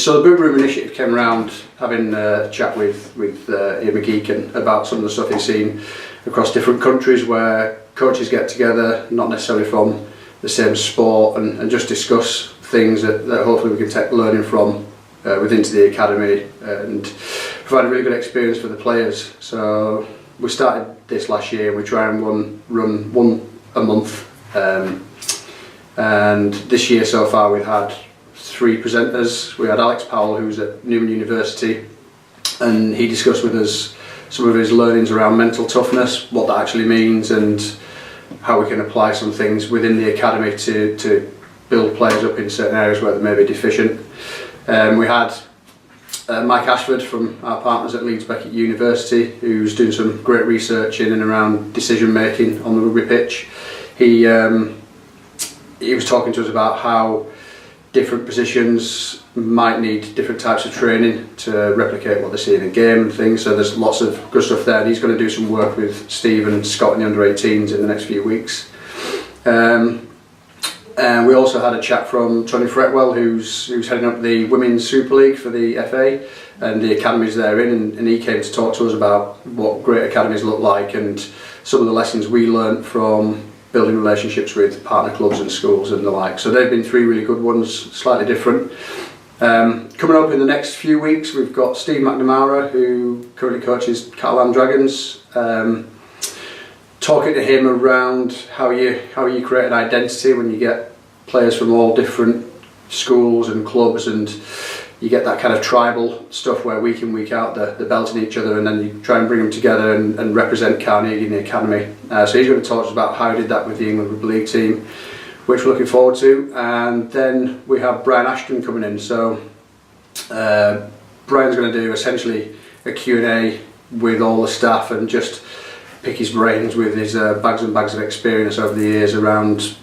So the Boot Room initiative came around having a chat with Ian McGeechan about some of the stuff he's seen across different countries where coaches get together, not necessarily from the same sport, and just discuss things that hopefully we can take learning from within to the academy and provide a really good experience for the players. So we started this last year, and we try and run one a month, and this year so far we've had 3 presenters. We had Alex Powell, who's at Newman University, and he discussed with us some of his learnings around mental toughness, what that actually means, and how we can apply some things within the academy to build players up in certain areas where they may be deficient. We had Mike Ashford from our partners at Leeds Beckett University, who's doing some great research in and around decision making on the rugby pitch. He was talking to us about how different positions might need different types of training to replicate what they see in a game and things, so there's lots of good stuff there. And he's going to do some work with Steve and Scott in the under-18s in the next few weeks. And we also had a chat from Tony Fretwell, who's heading up the Women's Super League for the FA and the academies they're in, and he came to talk to us about what great academies look like and some of the lessons we learnt from building relationships with partner clubs and schools and the like. So they've been 3 really good ones, slightly different. Coming up in the next few weeks, we've got Steve McNamara, who currently coaches Catalan Dragons, talking to him around how you create an identity when you get players from all different schools and clubs, and you get that kind of tribal stuff where week in, week out they're belting each other, and then you try and bring them together and represent Carnegie in the academy. So he's going to talk to us about how he did that with the England Rugby League team, which we're looking forward to. And then we have Brian Ashton coming in. So Brian's going to do essentially a Q&A with all the staff and just pick his brains with his bags and bags of experience over the years around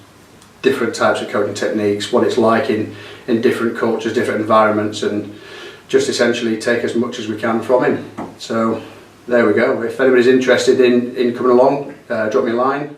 different types of coaching techniques, what it's like in different cultures, different environments, and just essentially take as much as we can from him. So there we go. If anybody's interested in coming along, drop me a line.